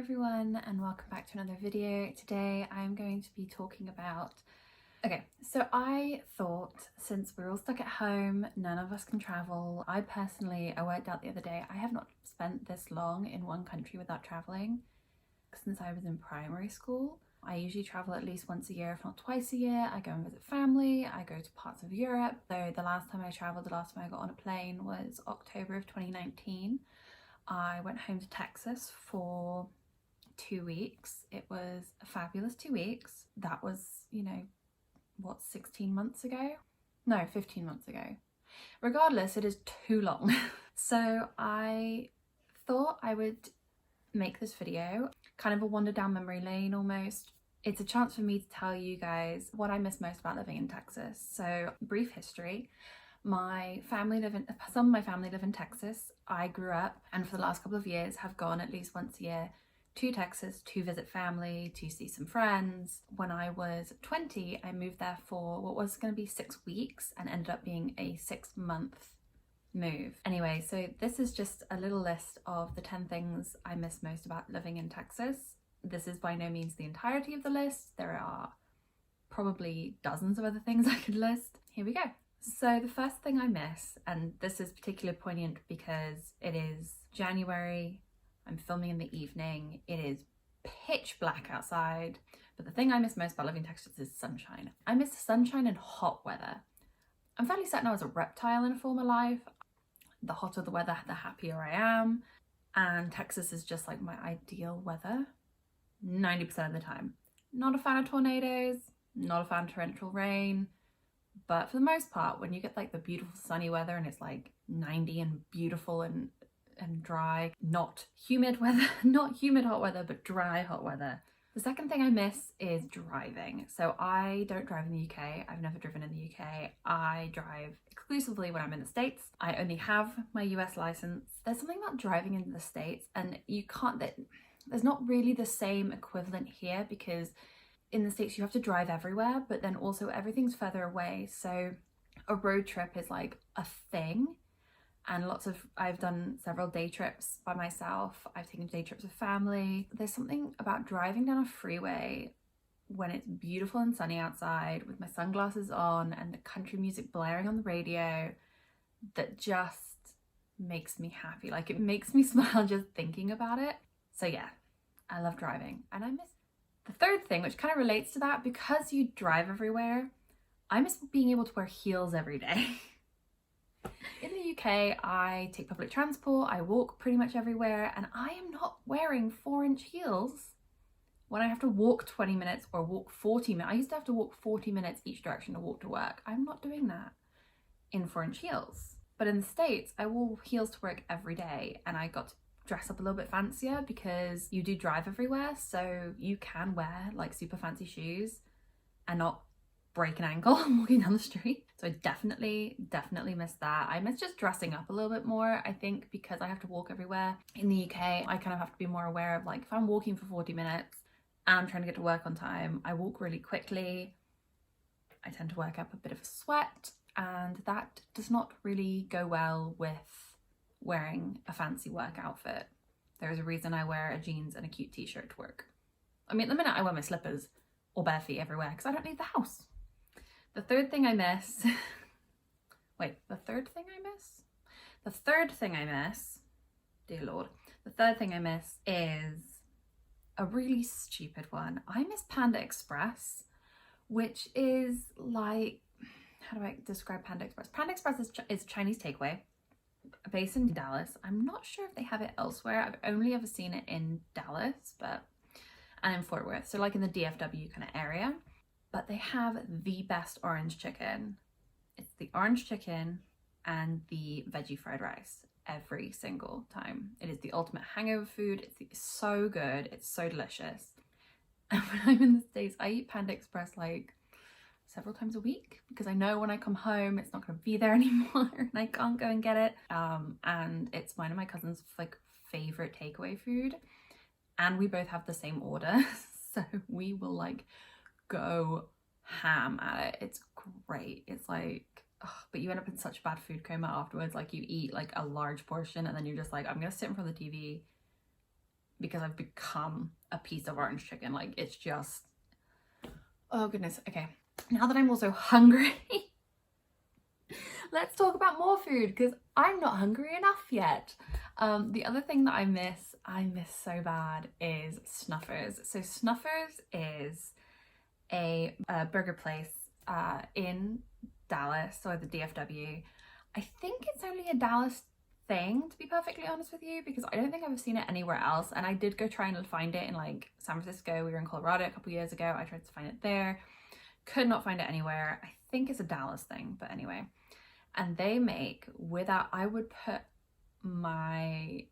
everyone, and welcome back to another video. Today I'm going to be talking about so I thought, since we're all stuck at home, none of us can travel. I worked out the other day, I have not spent this long in one country without traveling since I was in primary school. I usually travel at least once a year, if not twice a year. I go and visit family, I go to parts of Europe. So the last time I got on a plane was October of 2019. I went home to Texas for 2 weeks. It was a fabulous 2 weeks. That was, 16 months ago? No, 15 months ago. Regardless, it is too long. So I thought I would make this video, kind of a wander down memory lane almost. It's a chance for me to tell you guys what I miss most about living in Texas. So, brief history. Some of my family live in Texas. I grew up, and for the last couple of years have gone at least once a year to Texas to visit family, to see some friends. When I was 20, I moved there for what was going to be 6 weeks and ended up being a 6-month move. Anyway, so this is just a little list of the 10 things I miss most about living in Texas. This is by no means the entirety of the list. There are probably dozens of other things I could list. Here we go. So the first thing I miss, and this is particularly poignant because it is January, I'm filming in the evening, it is pitch black outside, but the thing I miss most about living in Texas is sunshine. I miss sunshine and hot weather. I'm fairly certain I was a reptile in a former life. The hotter the weather, the happier I am, and Texas is just like my ideal weather 90% of the time. Not a fan of tornadoes, not a fan of torrential rain, but for the most part, when you get like the beautiful sunny weather and it's like 90 and beautiful and dry, not humid weather, not humid hot weather, but dry hot weather. The second thing I miss is driving. So I don't drive in the UK. I've never driven in the UK. I drive exclusively when I'm in the States. I only have my US license. There's something about driving in the States, and there's not really the same equivalent here, because in the States you have to drive everywhere, but then also everything's further away. So a road trip is like a thing. And I've done several day trips by myself. I've taken day trips with family. There's something about driving down a freeway when it's beautiful and sunny outside with my sunglasses on and the country music blaring on the radio that just makes me happy. Like, it makes me smile just thinking about it. So yeah, I love driving, and I miss the third thing, which kind of relates to that, because you drive everywhere. I miss being able to wear heels every day. In the UK, I take public transport, I walk pretty much everywhere, and I am not wearing 4-inch heels when I have to walk 20 minutes or walk 40 minutes. I used to have to walk 40 minutes each direction to walk to work. I'm not doing that in 4-inch heels. But in the States, I wore heels to work every day, and I got to dress up a little bit fancier because you do drive everywhere, so you can wear like super fancy shoes and not break an ankle walking down the street. So I definitely miss that. I miss just dressing up a little bit more. I think because I have to walk everywhere in the UK, I kind of have to be more aware of, like, if I'm walking for 40 minutes and I'm trying to get to work on time, I walk really quickly. I tend to work up a bit of a sweat, and that does not really go well with wearing a fancy work outfit. There is a reason I wear a jeans and a cute t-shirt to work. I mean, at the minute I wear my slippers or bare feet everywhere because I don't leave the house. The third thing I miss, dear Lord, the third thing I miss is a really stupid one. I miss Panda Express, which is like, how do I describe Panda Express? Panda Express is Chinese takeaway based in Dallas. I'm not sure if they have it elsewhere. I've only ever seen it in Dallas, and in Fort Worth, so like in the DFW kind of area. But they have the best orange chicken. It's the orange chicken and the veggie fried rice every single time. It is the ultimate hangover food. It's so good. It's so delicious. And when I'm in the States, I eat Panda Express like several times a week because I know when I come home it's not going to be there anymore and I can't go and get it. And it's one of my cousin's like favorite takeaway food, and we both have the same order, so we will like go ham at it. It's great. It's like, but you end up in such bad food coma afterwards. Like, you eat like a large portion and then you're just like, I'm gonna sit in front of the TV because I've become a piece of orange chicken. Like, it's just, oh goodness. Okay, now that I'm also hungry, let's talk about more food, because I'm not hungry enough yet. The other thing that I miss so bad, is Snuffers. So Snuffers is a burger place in Dallas, or the DFW. I think it's only a Dallas thing, to be perfectly honest with you, because I don't think I've ever seen it anywhere else. And I did go try and find it in like San Francisco. We were in Colorado a couple years ago. I tried to find it there, could not find it anywhere. I think it's a Dallas thing, but anyway. And they make, without, I would put my,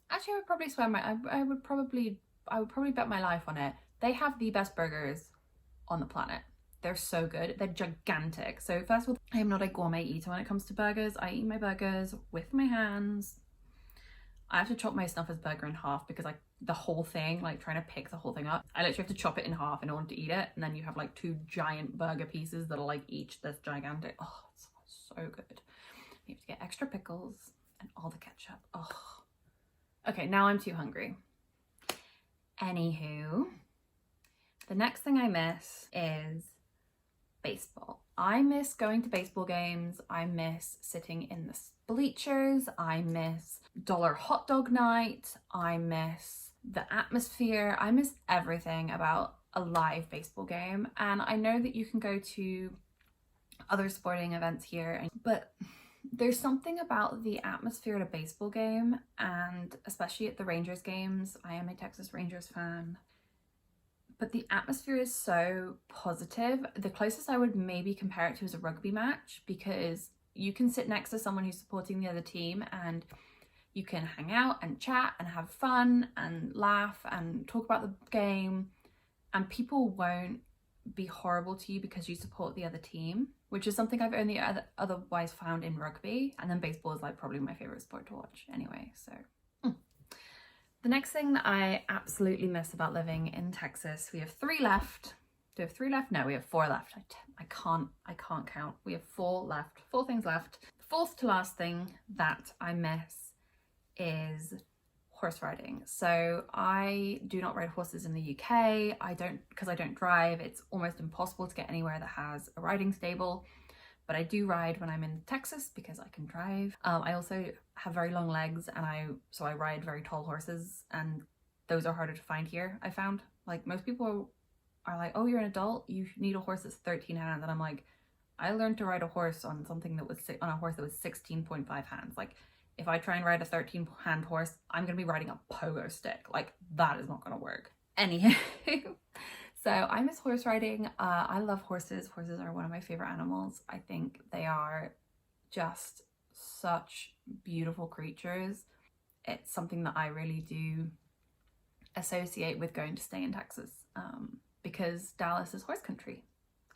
actually I would probably swear my, I would probably bet my life on it. They have the best burgers on the planet. They're so good. They're gigantic. So first of all, I am not a gourmet eater when it comes to burgers. I eat my burgers with my hands. I have to chop my Snuffers burger in half, because like the whole thing, like trying to pick the whole thing up, I literally have to chop it in half in order to eat it. And then you have like 2 giant burger pieces that are like each this gigantic. Oh, it's so good. You have to get extra pickles and all the ketchup. Oh. Okay, now I'm too hungry. Anywho, the next thing I miss is baseball. I miss going to baseball games. I miss sitting in the bleachers. I miss dollar hot dog night. I miss the atmosphere. I miss everything about a live baseball game. And I know that you can go to other sporting events here, but there's something about the atmosphere at a baseball game, and especially at the Rangers games. I am a Texas Rangers fan. But the atmosphere is so positive. The closest I would maybe compare it to is a rugby match, because you can sit next to someone who's supporting the other team and you can hang out and chat and have fun and laugh and talk about the game, and people won't be horrible to you because you support the other team, which is something I've only otherwise found in rugby. And then baseball is like probably my favorite sport to watch anyway, so. The next thing that I absolutely miss about living in Texas, we have 3 left. Do we have 3 left? No, we have 4 left. I can't count. We have 4 left, 4 things left. The fourth to last thing that I miss is horse riding. So I do not ride horses in the UK. Because I don't drive, it's almost impossible to get anywhere that has a riding stable. But I do ride when I'm in Texas because I can drive. I also have very long legs, and so I ride very tall horses, and those are harder to find here, I found. Like, most people are like, oh, you're an adult, you need a horse that's 13 hands. And I'm like, I learned to ride a horse on something that was on a horse that was 16.5 hands. Like, if I try and ride a 13 hand horse, I'm gonna be riding a pogo stick. Like, that is not gonna work. Anywho. So I miss horse riding. I love horses. Horses are one of my favorite animals. I think they are just such beautiful creatures. It's something that I really do associate with going to stay in Texas, because Dallas is horse country.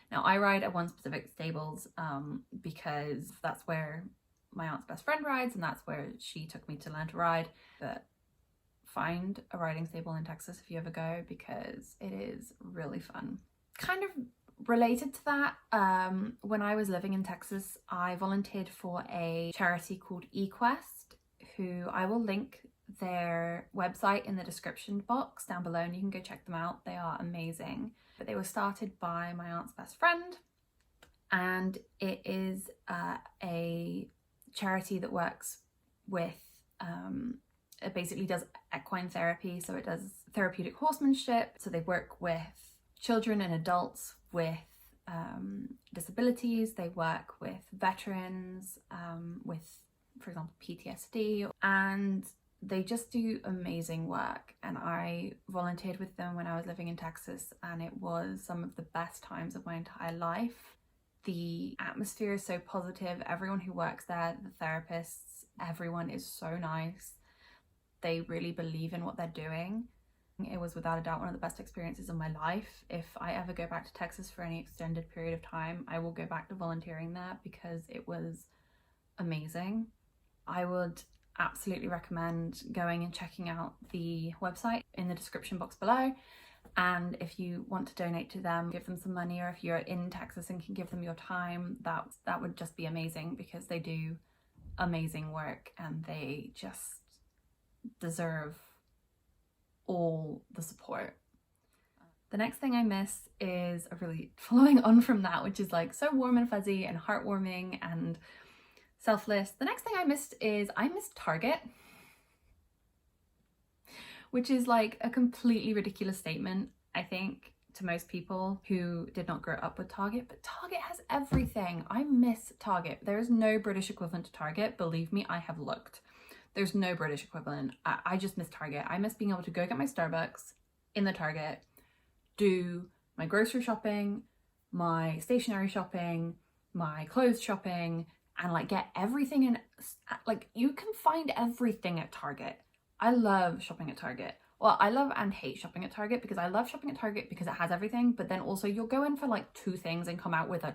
Now, I ride at One Specific Stables because that's where my aunt's best friend rides, and that's where she took me to learn to ride. But find a riding stable in Texas if you ever go, because it is really fun. Kind of related to that, when I was living in Texas, I volunteered for a charity called eQuest, who I will link their website in the description box down below, and you can go check them out. They are amazing. But they were started by my aunt's best friend, and it is a charity that works with it basically does equine therapy. So it does therapeutic horsemanship. So they work with children and adults with disabilities. They work with veterans with, for example, PTSD, and they just do amazing work. And I volunteered with them when I was living in Texas, and it was some of the best times of my entire life. The atmosphere is so positive. Everyone who works there, the therapists, everyone is so nice. They really believe in what they're doing. It was without a doubt one of the best experiences of my life. If I ever go back to Texas for any extended period of time, I will go back to volunteering there because it was amazing. I would absolutely recommend going and checking out the website in the description box below. And if you want to donate to them, give them some money, or if you're in Texas and can give them your time, that would just be amazing, because they do amazing work and they just deserve all the support. The next thing I miss is a really following on from that, which is like so warm and fuzzy and heartwarming and selfless. The next thing I missed is I missed Target, which is like a completely ridiculous statement, I think, to most people who did not grow up with Target, but Target has everything. I miss Target. There is no British equivalent to Target. Believe me, I have looked. There's no British equivalent. I just miss Target. I miss being able to go get my Starbucks in the Target, do my grocery shopping, my stationery shopping, my clothes shopping, and like get everything in. Like, you can find everything at Target. I love shopping at Target. Well, I love and hate shopping at Target, because I love shopping at Target because it has everything, but then also you'll go in for like 2 things and come out with a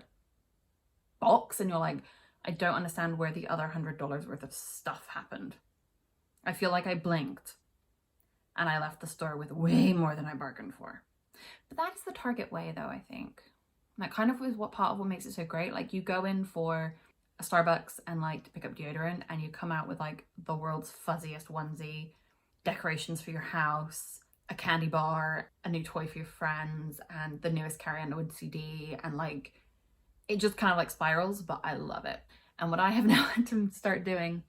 box and you're like, I don't understand where the other $100 worth of stuff happened. I feel like I blinked and I left the store with way more than I bargained for. But that is the Target way though, I think. That kind of is what part of what makes it so great. Like, you go in for a Starbucks and like to pick up deodorant, and you come out with like the world's fuzziest onesie, decorations for your house, a candy bar, a new toy for your friends, and the newest Carrie Underwood CD, and like it just kind of like spirals, but I love it. And what I have now had to start doing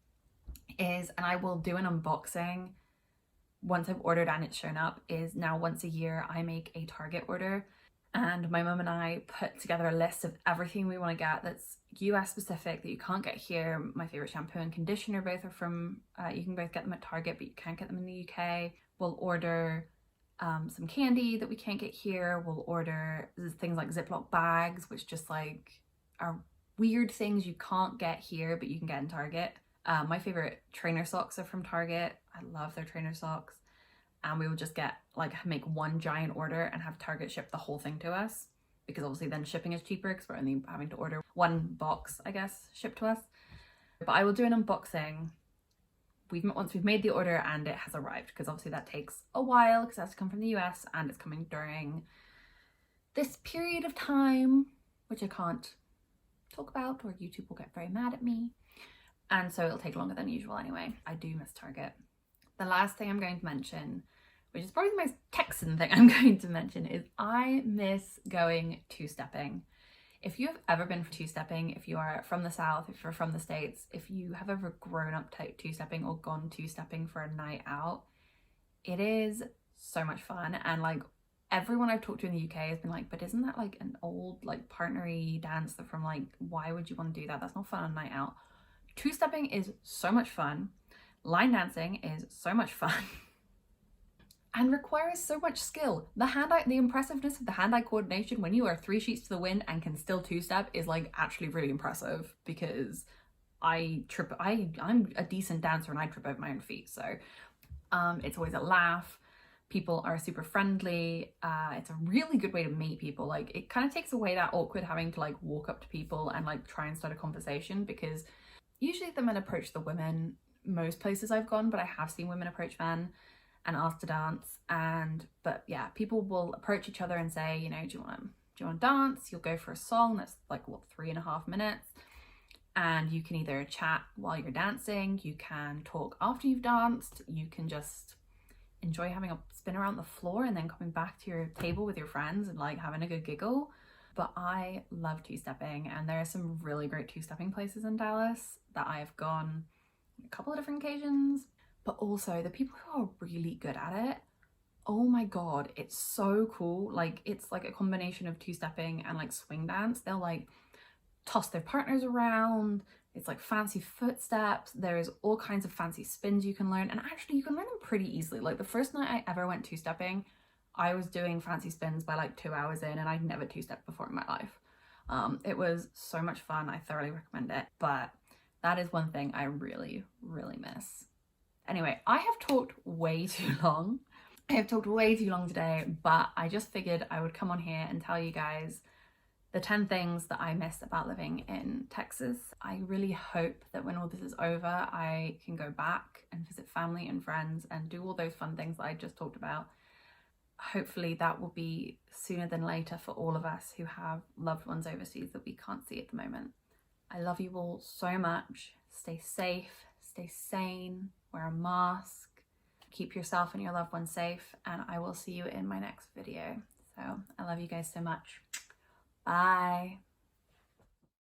is, and I will do an unboxing once I've ordered and it's shown up, is now once a year I make a Target order, and my mum and I put together a list of everything we want to get that's US specific that you can't get here. My favorite shampoo and conditioner both are from, you can both get them at Target, but you can't get them in the UK. We'll order some candy that we can't get here. We'll order things like Ziploc bags, which just like are weird things you can't get here, but you can get in Target. My favorite trainer socks are from Target. I love their trainer socks. And we will just get like, make one giant order and have Target ship the whole thing to us, because obviously then shipping is cheaper because we're only having to order one box, I guess, shipped to us. But I will do an unboxing once we've made the order and it has arrived, because obviously that takes a while because it has to come from the US and it's coming during this period of time, which I can't talk about or YouTube will get very mad at me. And so it'll take longer than usual anyway. I do miss Target. The last thing I'm going to mention, which is probably the most Texan thing I'm going to mention, is I miss going two-stepping. If you have ever been two-stepping, if you are from the South, if you're from the States, if you have ever grown up two-stepping or gone two-stepping for a night out, it is so much fun. And like, everyone I've talked to in the UK has been like, but isn't that like an old like partnery dance that from like, why would you want to do that? That's not fun on a night out. Two-stepping is so much fun. Line dancing is so much fun and requires so much skill. The impressiveness of the hand-eye coordination when you are 3 sheets to the wind and can still two-step is like actually really impressive, because I'm a decent dancer and I trip over my own feet. So it's always a laugh. People are super friendly. It's a really good way to meet people. Like, it kind of takes away that awkward having to like walk up to people and like try and start a conversation, because usually the men approach the women most places I've gone, but I have seen women approach men and ask to dance. But yeah, people will approach each other and say, you know, do you want to dance? You'll go for a song that's like, what, 3.5 minutes, and you can either chat while you're dancing, you can talk after you've danced, you can just enjoy having a spin around the floor and then coming back to your table with your friends and like having a good giggle. But I love two-stepping, and there are some really great two-stepping places in Dallas that I have gone a couple of different occasions. But also the people who are really good at it, oh my god, it's so cool. Like, it's like a combination of two-stepping and like swing dance. They'll like toss their partners around. It's like fancy footsteps. There is all kinds of fancy spins you can learn, and actually you can learn them pretty easily. Like, the first night I ever went two-stepping, I was doing fancy spins by like 2 hours in, and I'd never two-stepped before in my life. It was so much fun. I thoroughly recommend it. But that is one thing I really, really miss. Anyway, I have talked way too long. I have talked way too long today, but I just figured I would come on here and tell you guys the 10 things that I miss about living in Texas. I really hope that when all this is over, I can go back and visit family and friends and do all those fun things that I just talked about. Hopefully that will be sooner than later for all of us who have loved ones overseas that we can't see at the moment. I love you all so much. Stay safe, stay sane, wear a mask, keep yourself and your loved ones safe, and I will see you in my next video. So I love you guys so much. Bye.